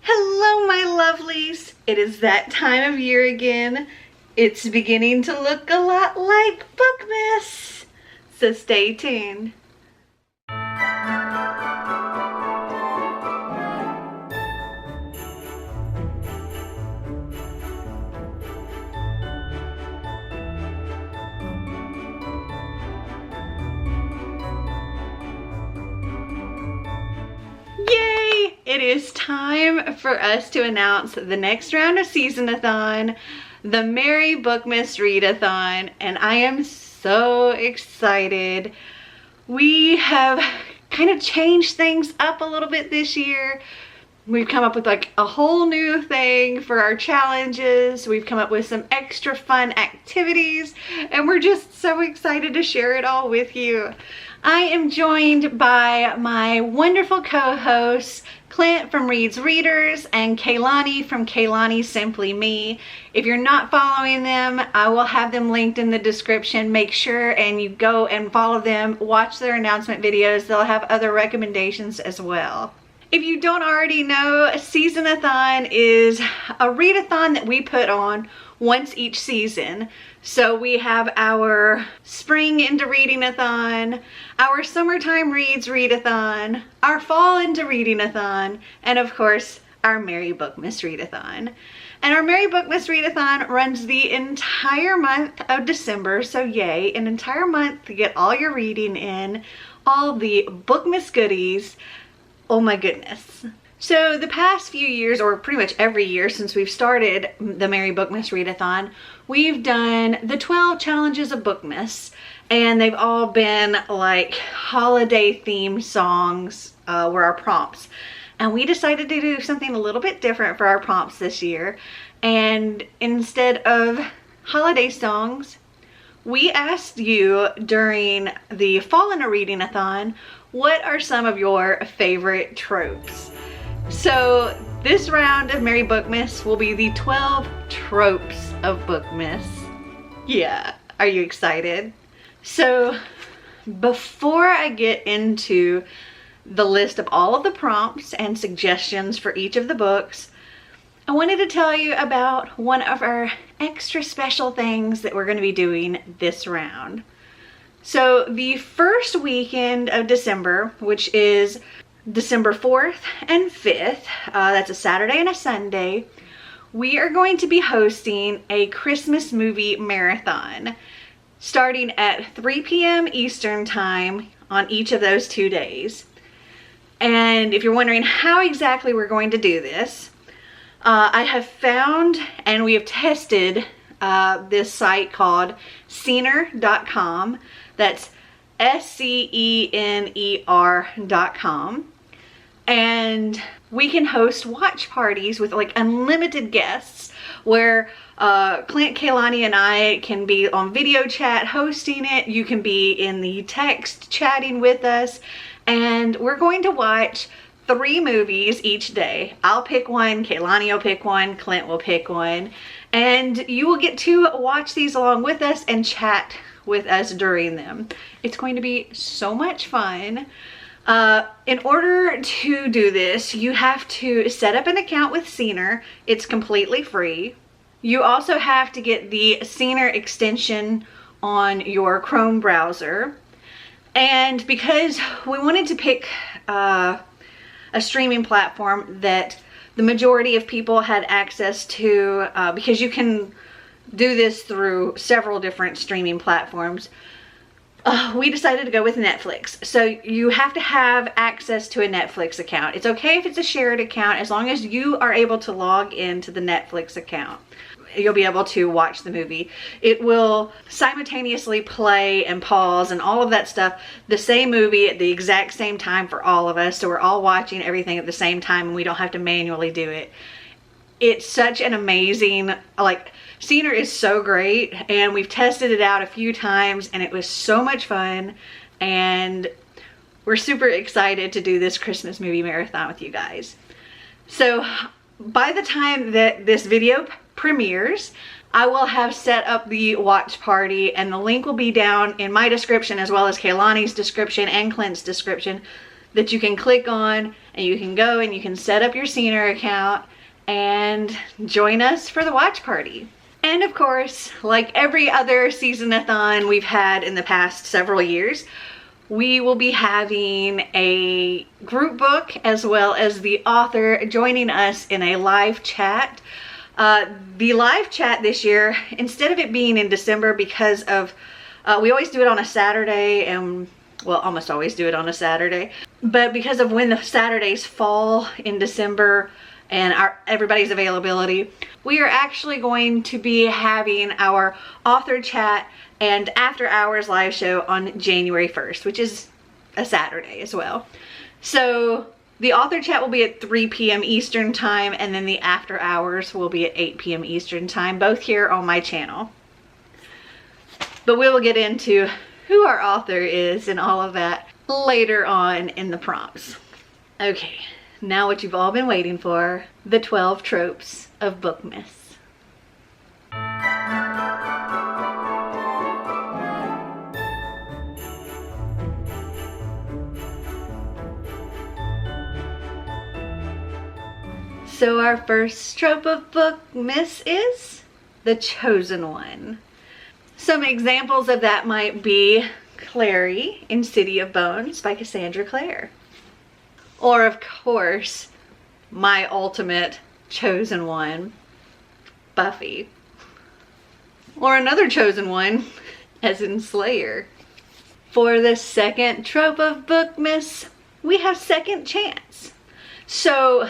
Hello, my lovelies. It is that time of year again. It's beginning to look a lot like Bookmas, so stay tuned. Yay! It is time for us to announce the next round of SeasonAthon, the Merry Bookmas Readathon, and I am so excited. We have kind of changed things up a little bit this year. We've come up with like a whole new thing for our challenges. We've come up with some extra fun activities, and we're just so excited to share it all with you. I am joined by my wonderful co-hosts, Clint from Reads Readers and Kaylani from Kaylani Simply Me. If you're not following them, I will have them linked in the description. Make sure and you go and follow them, watch their announcement videos. They'll have other recommendations as well. If you don't already know, SeasonAthon is a readathon that we put on once each season. So we have our spring into reading-a-thon, our summertime reads readathon, our fall into reading-a-thon, and of course, our Merry Bookmas Readathon. And our Merry Bookmas Readathon runs the entire month of December, so yay, an entire month to get all your reading in, all the Bookmas goodies. Oh my goodness. So the past few years, or pretty much every year since we've started the Merry Bookmas Readathon, we've done the 12 challenges of Bookmas, and they've all been like holiday themed songs were our prompts. And we decided to do something a little bit different for our prompts this year. And instead of holiday songs, we asked you during the Fall into Reading-a-thon, what are some of your favorite tropes? So this round of Merry Bookmas will be the 12 tropes of Bookmas. Yeah, are you excited? So before I get into the list of all of the prompts and suggestions for each of the books, I wanted to tell you about one of our extra special things that we're going to be doing this round. So the first weekend of December, which is December 4th and 5th, that's a Saturday and a Sunday, we are going to be hosting a Christmas movie marathon starting at 3 p.m. Eastern time on each of those 2 days. And if you're wondering how exactly we're going to do this, I have found and we have tested this site called Scener.com. That's SCENER.com. And we can host watch parties with like unlimited guests where Clint, Kaylani, and I can be on video chat hosting it. You can be in the text chatting with us. And we're going to watch 3 movies each day. I'll pick one, Kaylani will pick one, Clint will pick one. And you will get to watch these along with us and chat with us during them. It's going to be so much fun. In order to do this, you have to set up an account with Scener. It's completely free. You also have to get the Scener extension on your Chrome browser. And because we wanted to pick a streaming platform that the majority of people had access to, because you can do this through several different streaming platforms, we decided to go with Netflix. So you have to have access to a Netflix account. It's okay if it's a shared account, as long as you are able to log into the Netflix account. You'll be able to watch the movie. It will simultaneously play and pause and all of that stuff, the same movie at the exact same time for all of us. So we're all watching everything at the same time and we don't have to manually do it. It's such an amazing, like, Scener is so great, and we've tested it out a few times and it was so much fun, and we're super excited to do this Christmas movie marathon with you guys. So by the time that this video premieres, I will have set up the watch party, and the link will be down in my description as well as Kaylani's description and Clint's description. that you can click on, and you can go and you can set up your Scener account and join us for the watch party. And of course, like every other SeasonAthon we've had in the past several years, we will be having a group book as well as the author joining us in a live chat. The live chat this year, instead of it being in December because of, we always do it on a Saturday, and well, almost always do it on a Saturday, but because of when the Saturdays fall in December and everybody's availability, we are actually going to be having our author chat and after hours live show on January 1st, which is a Saturday as well. So the author chat will be at 3 p.m. Eastern time, and then the after hours will be at 8 p.m. Eastern time, both here on my channel. But we will get into who our author is and all of that later on in the prompts. Okay, now what you've all been waiting for, the 12 tropes of Bookmas. So our first trope of Bookmas is the chosen one. Some examples of that might be Clary in City of Bones by Cassandra Clare. Or of course, my ultimate chosen one, Buffy. Or another chosen one, as in Slayer. For the second trope of Bookmas, we have second chance. So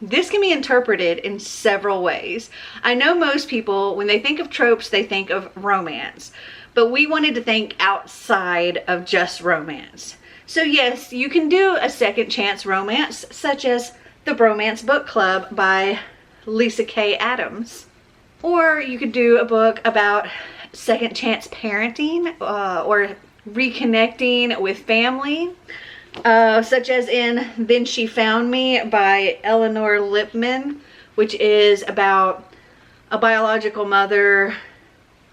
this can be interpreted in several ways. I know most people, when they think of tropes, they think of romance, but we wanted to think outside of just romance. So yes, you can do a second chance romance, such as The Bromance Book Club by Lisa K. Adams. Or you could do a book about second chance parenting or reconnecting with family. Such as in Then She Found Me by Eleanor Lipman, which is about a biological mother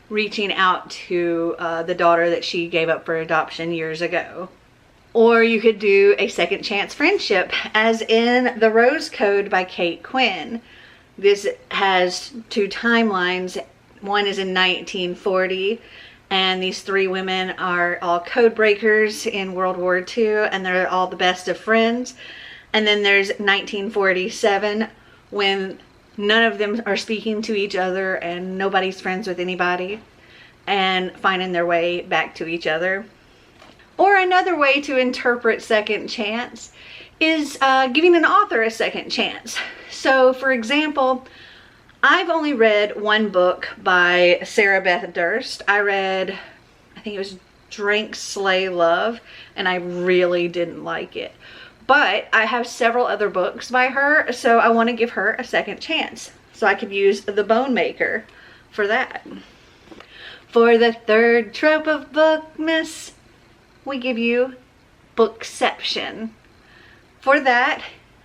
reaching out to the daughter that she gave up for adoption years ago. Or you could do a second chance friendship, as in The Rose Code by Kate Quinn. This has two timelines. One is in 1940, and these three women are all code breakers in World War II, and they're all the best of friends. And then there's 1947, when none of them are speaking to each other and nobody's friends with anybody, and finding their way back to each other. Or another way to interpret second chance is giving an author a second chance. So for example, I've only read one book by Sarah Beth Durst. I read, I think it was Drink, Slay, Love, and I really didn't like it. But I have several other books by her, so I want to give her a second chance. So I could use The Bone Maker for that. For the third trope of Bookmas, we give you Bookception. For that,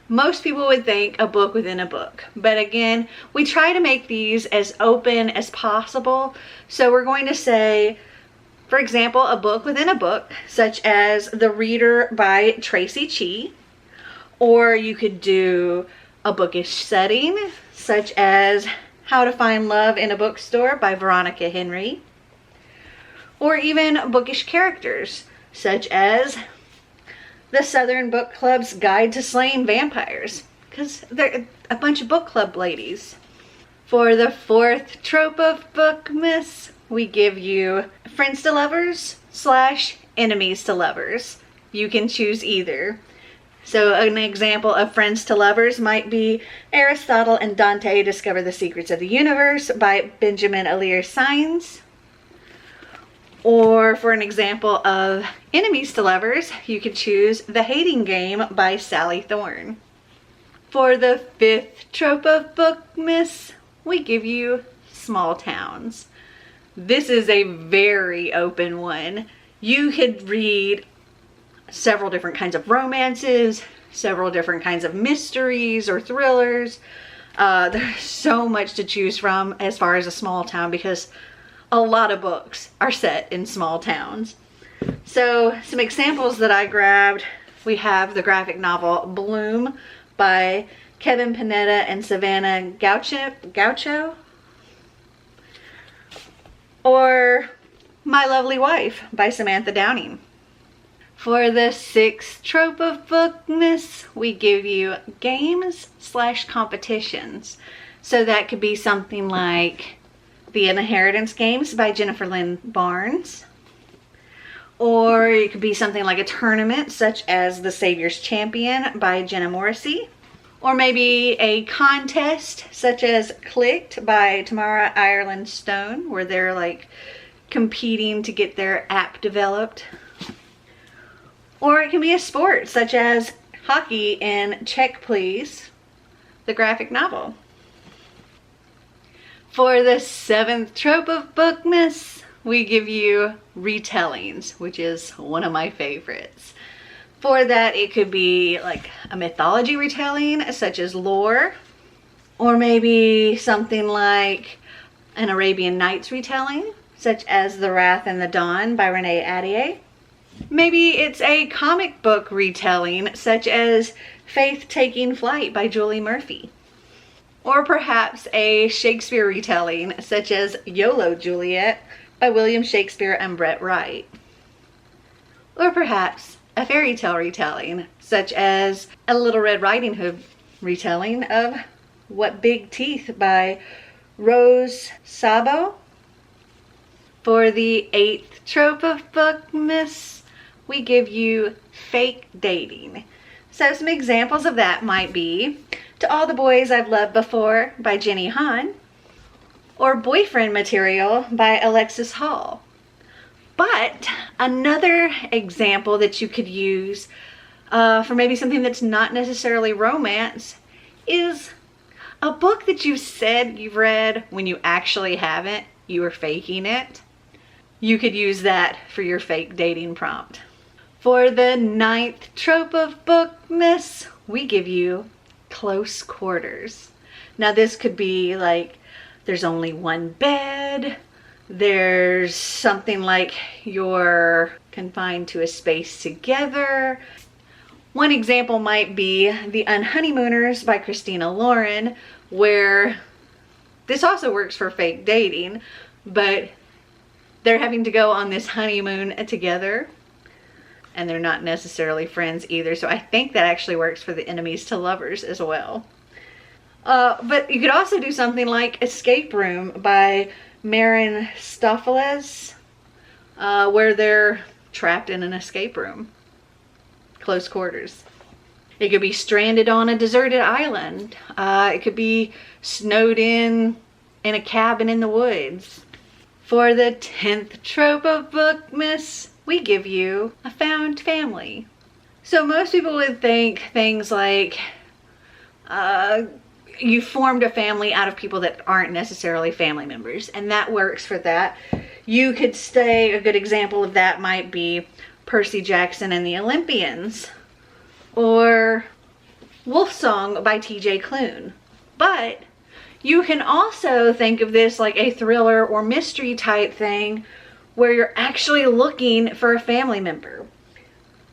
most people would think a book within a book, but again, we try to make these as open as possible. So we're going to say, for example, a book within a book, such as The Reader by Tracy Chee. Or you could do a bookish setting, such as How to Find Love in a Bookstore by Veronica Henry. Or even bookish characters, such as The Southern Book Club's Guide to Slaying Vampires, because they're a bunch of book club ladies. For the fourth trope of Bookmas, we give you friends to lovers / enemies to lovers. You can choose either. So an example of friends to lovers might be Aristotle and Dante Discover the Secrets of the Universe by Benjamin Alir Sainz. Or for an example of enemies to lovers, you could choose The Hating Game by Sally Thorne. For the fifth trope of Bookmas, we give you small towns. This is a very open one. You could read several different kinds of romances, several different kinds of mysteries or thrillers. There's so much to choose from as far as a small town, because a lot of books are set in small towns. So some examples that I grabbed we have the graphic novel Bloom by Kevin Panetta and Savannah Gaucho. Or My Lovely Wife by Samantha Downing. For the 6th trope of Bookmas, we give you games/competitions. So that could be something like The Inheritance Games by Jennifer Lynn Barnes. Or it could be something like a tournament such as The Savior's Champion by Jenna Morrissey. Or maybe a contest such as Clicked by Tamara Ireland Stone, where they're like competing to get their app developed. Or it can be a sport such as hockey in Check Please, the graphic novel. For the 7th trope of Bookmas, we give you retellings, which is one of my favorites. For that, it could be like a mythology retelling, such as Lore, or maybe something like an Arabian Nights retelling, such as The Wrath and the Dawn by Renee Ahdieh. Maybe it's a comic book retelling, such as Faith Taking Flight by Julie Murphy. Or perhaps a Shakespeare retelling, such as YOLO Juliet by William Shakespeare and Brett Wright. Or perhaps a fairy tale retelling, such as a Little Red Riding Hood retelling of What Big Teeth by Rose Sabo. For the 8th trope of Bookmas, we give you fake dating. So some examples of that might be To All the Boys I've Loved Before by Jenny Han, or Boyfriend Material by Alexis Hall. But another example that you could use for maybe something that's not necessarily romance is a book that you said you've read when you actually haven't. You were faking it. You could use that for your fake dating prompt. For the 9th trope of Bookmas, we give you close quarters. Now this could be like there's only one bed, there's something like you're confined to a space together. One example might be The Unhoneymooners by Christina Lauren, where this also works for fake dating, but they're having to go on this honeymoon together, and they're not necessarily friends either. So I think that actually works for the enemies to lovers as well. But you could also do something like Escape Room by Marin Stofeles, where they're trapped in an escape room. Close quarters. It could be stranded on a deserted island. It could be snowed in a cabin in the woods. For the 10th trope of Bookmas, we give you a found family. So most people would think things like you formed a family out of people that aren't necessarily family members, and that works for that. You could say a good example of that might be Percy Jackson and the Olympians, or Wolfsong by T.J. Klune. But you can also think of this like a thriller or mystery type thing where you're actually looking for a family member.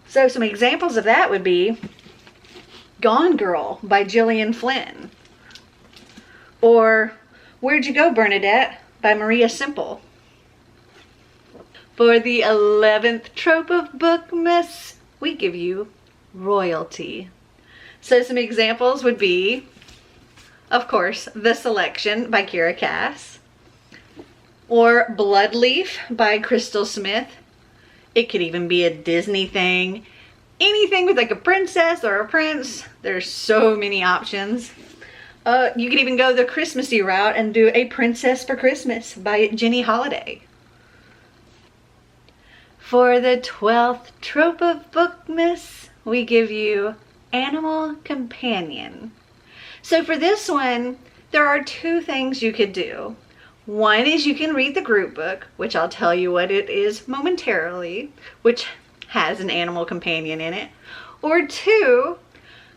So some examples of that would be Gone Girl by Gillian Flynn, or Where'd You Go, Bernadette by Maria Simple. For the 11th trope of Bookmas, we give you royalty. So some examples would be, of course, The Selection by Kira Cass, or Bloodleaf by Crystal Smith. It could even be a Disney thing. Anything with like a princess or a prince. There's so many options. You could even go the Christmassy route and do A Princess for Christmas by Jenny Holiday. For the 12th trope of Bookmas, we give you Animal Companion. So for this one, there are two things you could do. One is you can read the group book, which I'll tell you what it is momentarily, which has an animal companion in it. Or two,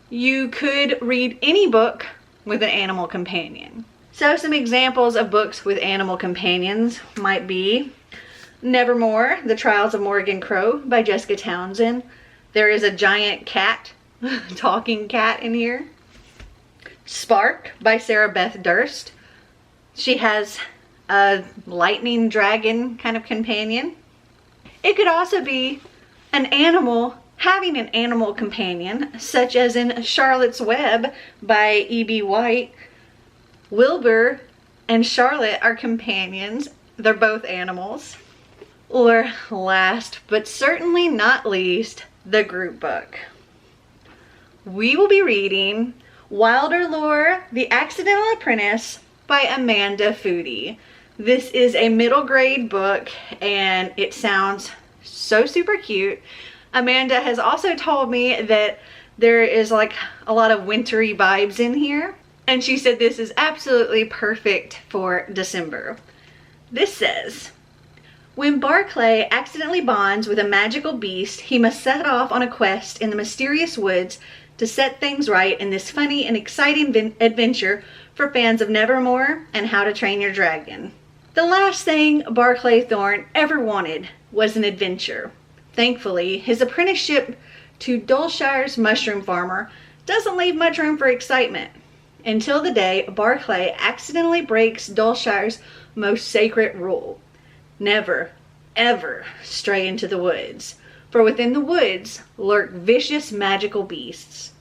you could read any book with an animal companion. So some examples of books with animal companions might be Nevermore, The Trials of Morgan Crow by Jessica Townsend, There is a giant cat, talking cat in here. Spark by Sarah Beth Durst. She has a lightning dragon kind of companion. It could also be an animal having an animal companion, such as in Charlotte's Web by E.B. White. Wilbur and Charlotte are companions. They're both animals. Or last, but certainly not least, the group book. We will be reading Wilder Lore, The Accidental Apprentice by Amanda Foody. This is a middle grade book and it sounds so super cute. Amanda has also told me that there is like a lot of wintry vibes in here, and she said this is absolutely perfect for December. This says, when Barclay accidentally bonds with a magical beast, he must set off on a quest in the mysterious woods to set things right in this funny and exciting adventure for fans of Nevermore and How to Train Your Dragon. The last thing Barclay Thorne ever wanted was an adventure. Thankfully, his apprenticeship to Dulshire's mushroom farmer doesn't leave much room for excitement, until the day Barclay accidentally breaks Dulshire's most sacred rule. Never, ever stray into the woods, for within the woods lurk vicious magical beasts.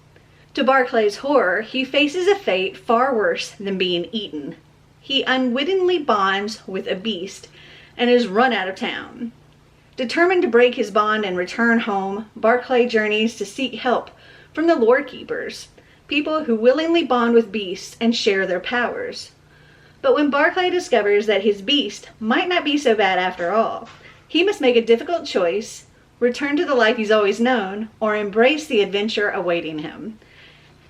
To Barclay's horror, he faces a fate far worse than being eaten. He unwittingly bonds with a beast and is run out of town. Determined to break his bond and return home, Barclay journeys to seek help from the Lore Keepers, people who willingly bond with beasts and share their powers. But when Barclay discovers that his beast might not be so bad after all, he must make a difficult choice: return to the life he's always known, or embrace the adventure awaiting him.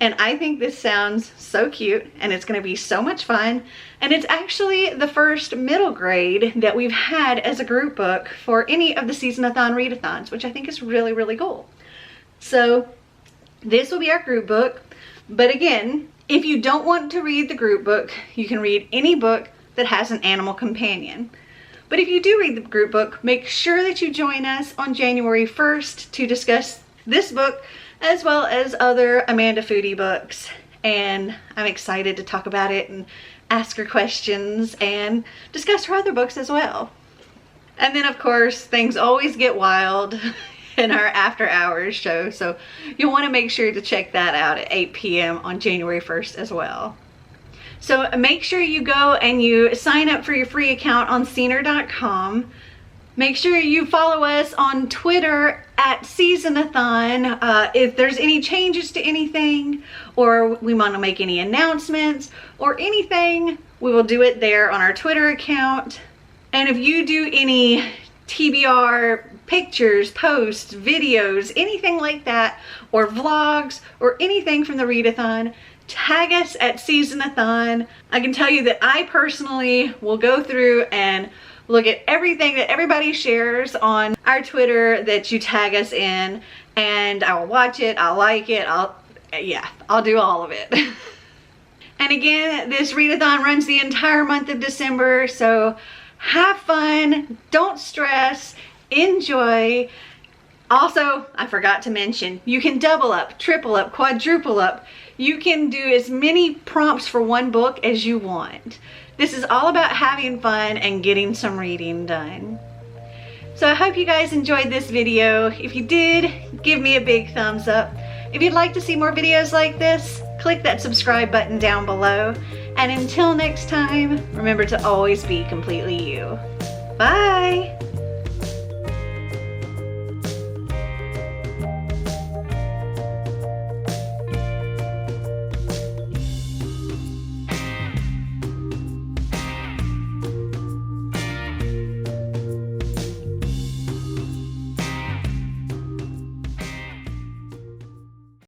And I think this sounds so cute, and it's going to be so much fun. And it's actually the first middle grade that we've had as a group book for any of the SeasonAthon readathons, which I think is really, really cool. So this will be our group book. But again, if you don't want to read the group book, you can read any book that has an animal companion. But if you do read the group book, make sure that you join us on January 1st to discuss this book as well as other Amanda Foody books. And I'm excited to talk about it and ask her questions and discuss her other books as well. And then of course, things always get wild in our after hours show, so you'll want to make sure to check that out at 8 p.m. on January 1st as well. So make sure you go and you sign up for your free account on Scener.com. Make sure you follow us on Twitter at SeasonAthon. If there's any changes to anything, or we want to make any announcements or anything, we will do it there on our Twitter account. And if you do any TBR pictures, posts, videos, anything like that, or vlogs, or anything from the readathon, tag us at SeasonAthon. I can tell you that I personally will go through and look at everything that everybody shares on our Twitter that you tag us in, and I will watch it, I'll like it, I'll do all of it. And again, this readathon runs the entire month of December, so have fun, don't stress, enjoy. Also, I forgot to mention, you can double up, triple up, quadruple up. You can do as many prompts for one book as you want. This is all about having fun and getting some reading done. So I hope you guys enjoyed this video. If you did, give me a big thumbs up. If you'd like to see more videos like this, click that subscribe button down below. And until next time, remember to always be completely you. Bye!